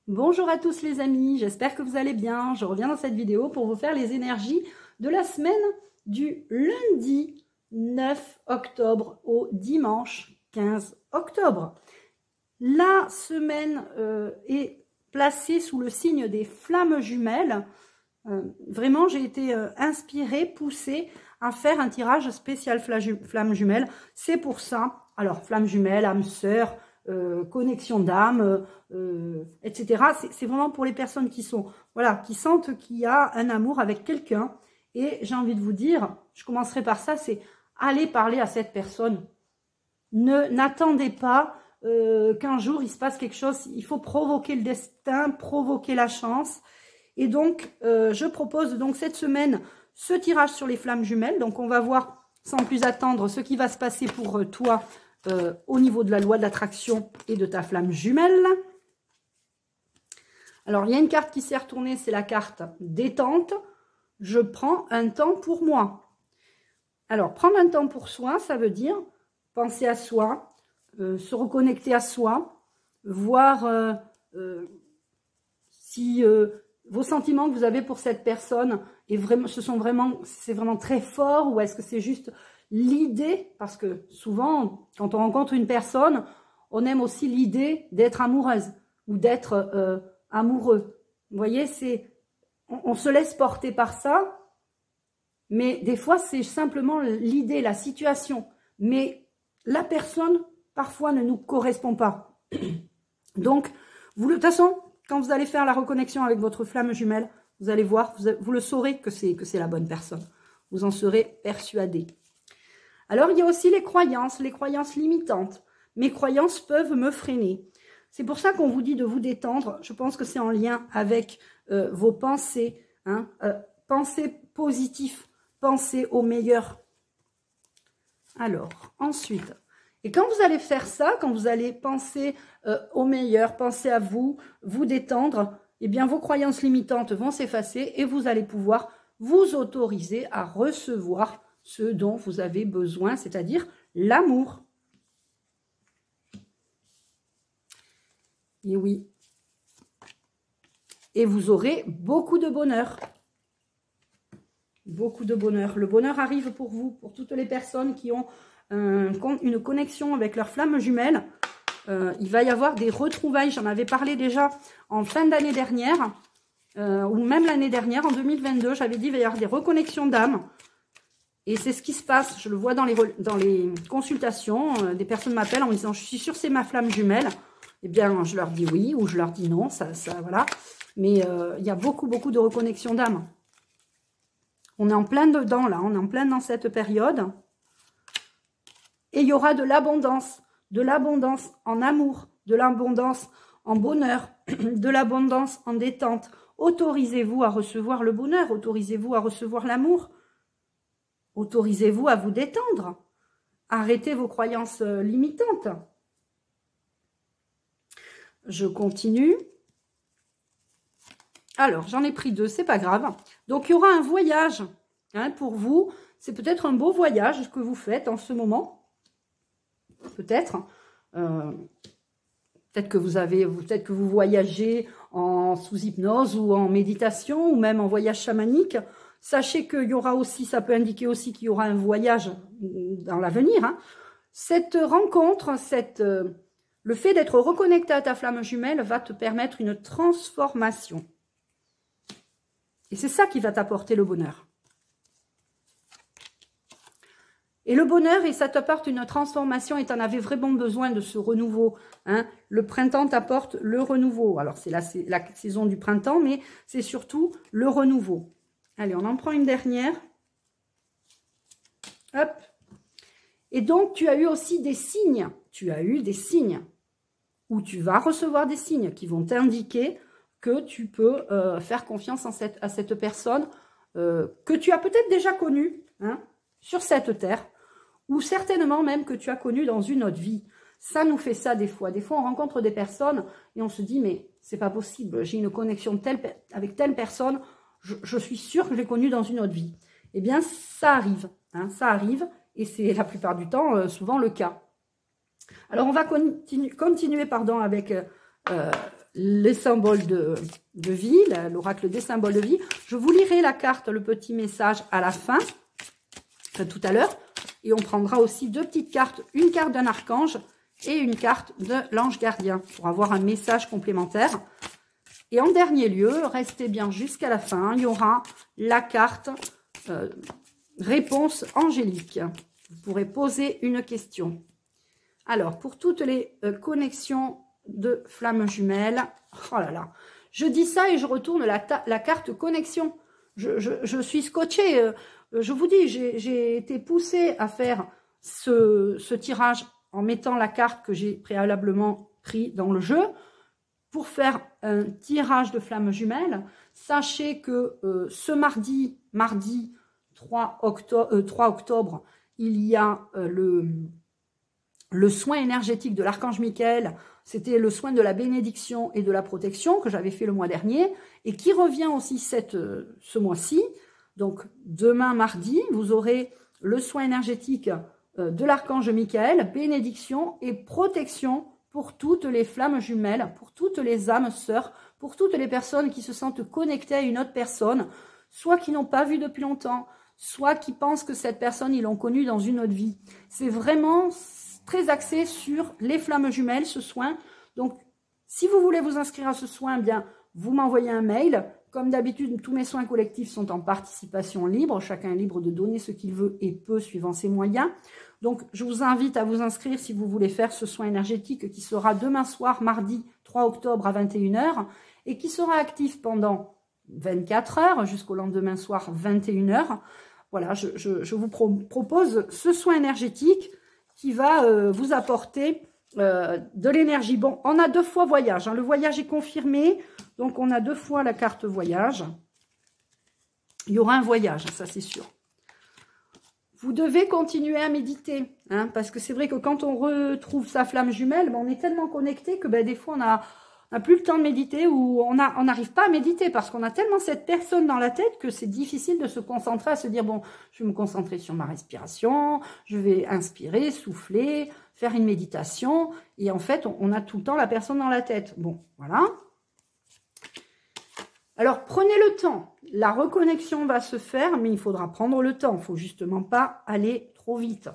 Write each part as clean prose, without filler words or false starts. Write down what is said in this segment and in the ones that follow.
Bonjour à tous les amis, j'espère que vous allez bien. Je reviens dans cette vidéo pour vous faire les énergies de la semaine du lundi 9 octobre au dimanche 15 octobre. La semaine est placée sous le signe des flammes jumelles. Vraiment, j'ai été inspirée, poussée à faire un tirage spécial flammes jumelles. C'est pour ça, alors flammes jumelles, âme sœur, connexion d'âme, etc. C'est vraiment pour les personnes qui sont, voilà, qui sentent qu'il y a un amour avec quelqu'un. Et j'ai envie de vous dire, je commencerai par ça, c'est aller parler à cette personne. N'attendez pas qu'un jour il se passe quelque chose. Il faut provoquer le destin, provoquer la chance. Et donc, je propose donc cette semaine ce tirage sur les flammes jumelles. Donc, on va voir sans plus attendre ce qui va se passer pour toi au niveau de la loi de l'attraction et de ta flamme jumelle. Alors, il y a une carte qui s'est retournée, c'est la carte détente. Je prends un temps pour moi. Alors, prendre un temps pour soi, ça veut dire penser à soi, se reconnecter à soi, voir si vos sentiments que vous avez pour cette personne c'est vraiment très fort, ou est-ce que c'est juste l'idée, parce que souvent, quand on rencontre une personne, on aime aussi l'idée d'être amoureuse ou d'être amoureux. Vous voyez, on se laisse porter par ça, mais des fois, c'est simplement l'idée, la situation. Mais la personne, parfois, ne nous correspond pas. Donc, de toute façon, quand vous allez faire la reconnexion avec votre flamme jumelle, vous allez voir, vous le saurez que c'est la bonne personne. Vous en serez persuadé. Alors, il y a aussi les croyances limitantes. Mes croyances peuvent me freiner. C'est pour ça qu'on vous dit de vous détendre. Je pense que c'est en lien avec vos pensées. Hein, pensez positif, pensez au meilleur. Alors, ensuite, et quand vous allez faire ça, quand vous allez penser au meilleur, penser à vous, vous détendre, eh bien, vos croyances limitantes vont s'effacer et vous allez pouvoir vous autoriser à recevoir ce dont vous avez besoin, c'est-à-dire l'amour. Et oui. Et vous aurez beaucoup de bonheur. Beaucoup de bonheur. Le bonheur arrive pour vous, pour toutes les personnes qui ont une connexion avec leur flamme jumelle. Il va y avoir des retrouvailles. J'en avais parlé déjà en fin d'année dernière, ou même l'année dernière, en 2022. J'avais dit qu'il va y avoir des reconnexions d'âme. Et c'est ce qui se passe. Je le vois dans les consultations. Des personnes m'appellent en me disant « Je suis sûre que c'est ma flamme jumelle ». Eh bien, je leur dis oui ou je leur dis non. Ça voilà. Mais il y a beaucoup de reconnexions d'âme. On est en plein dedans, là. On est en plein dans cette période. Et il y aura de l'abondance en amour, de l'abondance en bonheur, de l'abondance en détente. Autorisez-vous à recevoir le bonheur, autorisez-vous à recevoir l'amour, autorisez-vous à vous détendre. Arrêtez vos croyances limitantes. Je continue. Alors, j'en ai pris deux, c'est pas grave. Donc, il y aura un voyage hein, pour vous. C'est peut-être un beau voyage que vous faites en ce moment. Peut-être. Peut-être que vous voyagez sous hypnose ou en méditation ou même en voyage chamanique. Sachez qu'il y aura aussi, ça peut indiquer aussi qu'il y aura un voyage dans l'avenir. Hein. Cette rencontre, le fait d'être reconnecté à ta flamme jumelle va te permettre une transformation. Et c'est ça qui va t'apporter le bonheur. Et le bonheur, et ça t'apporte une transformation et tu en avais vraiment besoin de ce renouveau. Hein. Le printemps t'apporte le renouveau. Alors, c'est la saison du printemps, mais c'est surtout le renouveau. Allez, on en prend une dernière. Hop. Et donc, tu as eu aussi des signes. Tu as eu des signes. Ou tu vas recevoir des signes qui vont t'indiquer que tu peux faire confiance à cette personne que tu as peut-être déjà connue hein, sur cette terre. Ou certainement même que tu as connu dans une autre vie. Ça nous fait ça des fois. Des fois, on rencontre des personnes et on se dit, mais c'est pas possible, j'ai une connexion avec telle personne, je suis sûre que je l'ai connue dans une autre vie. Eh bien, ça arrive. Hein, ça arrive et c'est la plupart du temps souvent le cas. Alors, on va continuer avec les symboles de vie, l'oracle des symboles de vie. Je vous lirai la carte, le petit message à la fin, tout à l'heure. Et on prendra aussi 2 petites cartes, une carte d'un archange et une carte de l'ange gardien pour avoir un message complémentaire. Et en dernier lieu, restez bien jusqu'à la fin, il y aura la carte réponse angélique. Vous pourrez poser une question. Alors, pour toutes les connexions de flammes jumelles, oh là là, je dis ça et je retourne la carte connexion. Je suis scotchée. Je vous dis, j'ai été poussée à faire ce tirage en mettant la carte que j'ai préalablement pris dans le jeu pour faire un tirage de flammes jumelles. Sachez que ce mardi 3 octobre, il y a le soin énergétique de l'archange Michael. C'était le soin de la bénédiction et de la protection que j'avais fait le mois dernier et qui revient aussi ce mois-ci. Donc, demain, mardi, vous aurez le soin énergétique de l'archange Michael, bénédiction et protection pour toutes les flammes jumelles, pour toutes les âmes sœurs, pour toutes les personnes qui se sentent connectées à une autre personne, soit qui n'ont pas vu depuis longtemps, soit qui pensent que cette personne, ils l'ont connue dans une autre vie. C'est vraiment très axé sur les flammes jumelles, ce soin. Donc, si vous voulez vous inscrire à ce soin, bien, vous m'envoyez un mail. Comme d'habitude, tous mes soins collectifs sont en participation libre. Chacun est libre de donner ce qu'il veut et peut suivant ses moyens. Donc, je vous invite à vous inscrire si vous voulez faire ce soin énergétique qui sera demain soir, mardi 3 octobre à 21 h et qui sera actif pendant 24 heures jusqu'au lendemain soir 21 h. Voilà, je vous propose ce soin énergétique qui va vous apporter de l'énergie. Bon, on a 2 fois voyage, hein. Le voyage est confirmé, donc on a 2 fois la carte voyage. Il y aura un voyage, ça c'est sûr. Vous devez continuer à méditer, hein, parce que c'est vrai que quand on retrouve sa flamme jumelle, ben, on est tellement connecté que ben, des fois on n'a plus le temps de méditer ou on n'arrive pas à méditer parce qu'on a tellement cette personne dans la tête que c'est difficile de se concentrer, à se dire, bon, je vais me concentrer sur ma respiration, je vais inspirer, souffler, faire une méditation. Et en fait, on a tout le temps la personne dans la tête. Bon, voilà. Alors, prenez le temps. La reconnexion va se faire, mais il faudra prendre le temps. Il ne faut justement pas aller trop vite.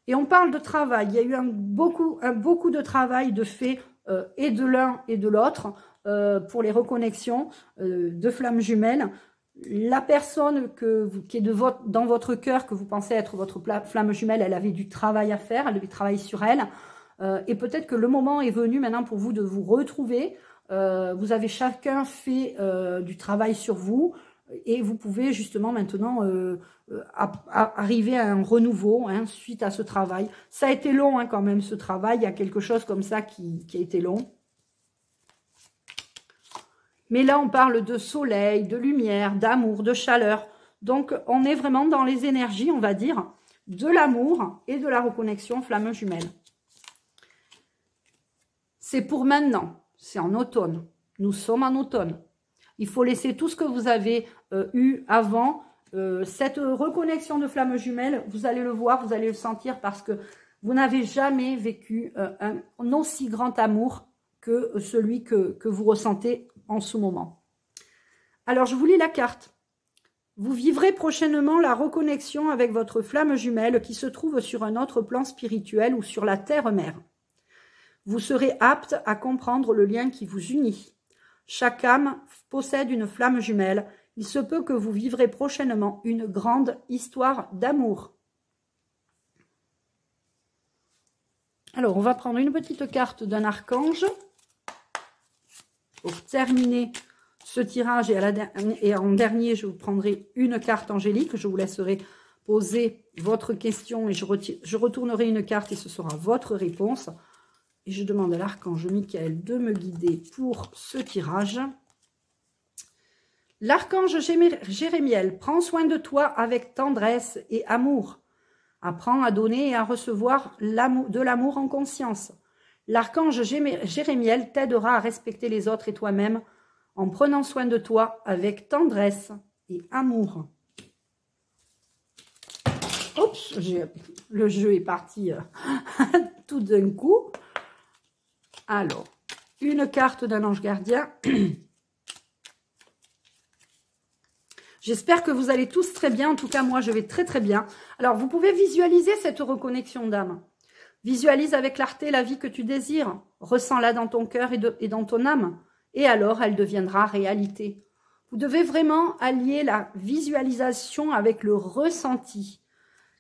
Et on parle de travail. Il y a eu beaucoup de travail de fait et de l'un et de l'autre pour les reconnexions de flammes jumelles. La personne qui est dans votre cœur, que vous pensez être votre flamme jumelle, elle avait du travail à faire, elle devait travailler sur elle. Et peut-être que le moment est venu maintenant pour vous de vous retrouver. Vous avez chacun fait du travail sur vous et vous pouvez justement maintenant arriver à un renouveau, hein, suite à ce travail. Ça a été long, hein, quand même, ce travail. Il y a quelque chose comme ça qui a été long. Mais là, on parle de soleil, de lumière, d'amour, de chaleur. Donc, on est vraiment dans les énergies, on va dire, de l'amour et de la reconnexion flamme jumelle. C'est pour maintenant. C'est en automne. Nous sommes en automne. Il faut laisser tout ce que vous avez eu avant. Cette reconnexion de flamme jumelle, vous allez le voir, vous allez le sentir parce que vous n'avez jamais vécu un aussi grand amour que celui que vous ressentez en ce moment. Alors, je vous lis la carte. Vous vivrez prochainement la reconnexion avec votre flamme jumelle qui se trouve sur un autre plan spirituel ou sur la terre-mère. Vous serez apte à comprendre le lien qui vous unit. Chaque âme possède une flamme jumelle. Il se peut que vous vivrez prochainement une grande histoire d'amour. Alors, on va prendre une petite carte d'un archange pour terminer ce tirage. Et en dernier, je vous prendrai une carte angélique. Je vous laisserai poser votre question et je retournerai une carte et ce sera votre réponse. Et je demande à l'archange Michael de me guider pour ce tirage. L'archange Jérémiel, prends soin de toi avec tendresse et amour. Apprends à donner et à recevoir de l'amour en conscience. L'archange Jérémiel t'aidera à respecter les autres et toi-même en prenant soin de toi avec tendresse et amour. Oups, le jeu est parti tout d'un coup. Alors, une carte d'un ange gardien. J'espère que vous allez tous très bien. En tout cas, moi, je vais très, très bien. Alors, vous pouvez visualiser cette reconnexion d'âme. Visualise avec clarté la vie que tu désires. Ressens-la dans ton cœur et dans ton âme. Et alors, elle deviendra réalité. Vous devez vraiment allier la visualisation avec le ressenti.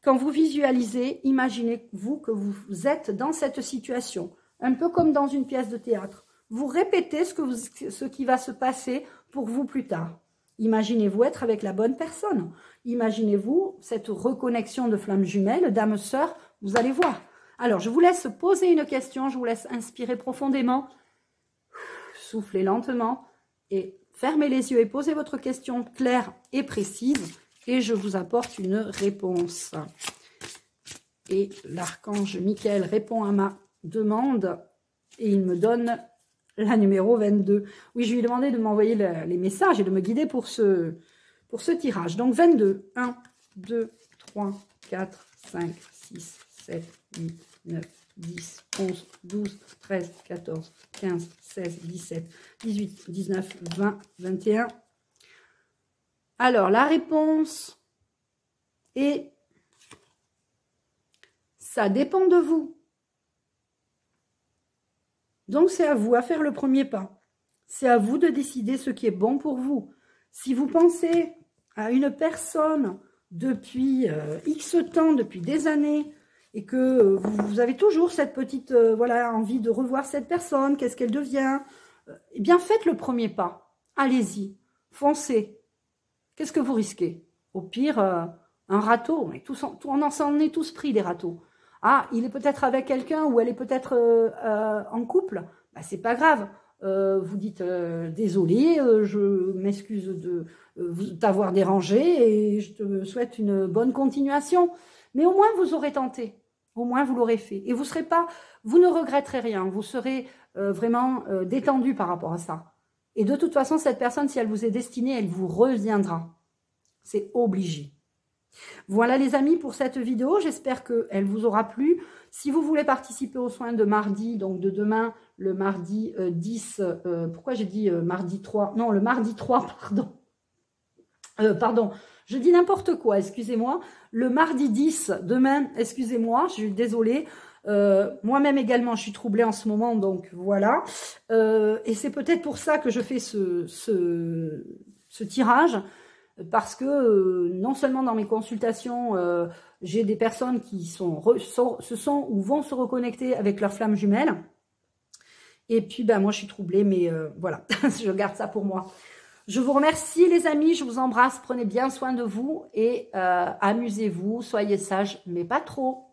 Quand vous visualisez, imaginez-vous que vous êtes dans cette situation. Un peu comme dans une pièce de théâtre. Vous répétez ce qui va se passer pour vous plus tard. Imaginez-vous être avec la bonne personne. Imaginez-vous cette reconnexion de flammes jumelles, d'âme sœur, vous allez voir. Alors, je vous laisse poser une question, je vous laisse inspirer profondément, souffler lentement et fermez les yeux et posez votre question claire et précise et je vous apporte une réponse. Et l'archange Michael répond à ma demande et il me donne la numéro 22. Oui, je lui ai demandé de m'envoyer les messages et de me guider pour ce tirage. Donc 22. 1, 2, 3, 4, 5, 6, 7, 8, 9, 10, 11, 12, 13, 14, 15, 16, 17, 18, 19, 20, 21. Alors, la réponse est... Ça dépend de vous. Donc, c'est à vous à faire le premier pas. C'est à vous de décider ce qui est bon pour vous. Si vous pensez à une personne depuis X temps, depuis des années, et que vous avez toujours cette petite voilà, envie de revoir cette personne, qu'est-ce qu'elle devient, eh bien, faites le premier pas. Allez-y, foncez. Qu'est-ce que vous risquez? Au pire, un râteau. On en s'en est tous pris, des râteaux. Ah, il est peut-être avec quelqu'un ou elle est peut-être en couple. Bah, c'est pas grave. Vous dites désolé, je m'excuse de t'avoir dérangé et je te souhaite une bonne continuation. Mais au moins vous aurez tenté. Au moins vous l'aurez fait. Et vous ne regretterez rien. Vous serez vraiment détendu par rapport à ça. Et de toute façon, cette personne, si elle vous est destinée, elle vous reviendra. C'est obligé. Voilà les amis pour cette vidéo, j'espère qu'elle vous aura plu. Si vous voulez participer aux soins de mardi, donc de demain, le mardi 10, pourquoi j'ai dit mardi 3 ? Non, le mardi 3, pardon. Pardon, je dis n'importe quoi, excusez-moi. Le mardi 10, demain, excusez-moi, je suis désolée. Moi-même également, je suis troublée en ce moment, donc voilà. Et c'est peut-être pour ça que je fais ce tirage. Parce que non seulement dans mes consultations, j'ai des personnes qui se sont ou vont se reconnecter avec leur flamme jumelle. Et puis, ben, moi, je suis troublée, mais voilà, je garde ça pour moi. Je vous remercie, les amis, je vous embrasse, prenez bien soin de vous et amusez-vous, soyez sages, mais pas trop.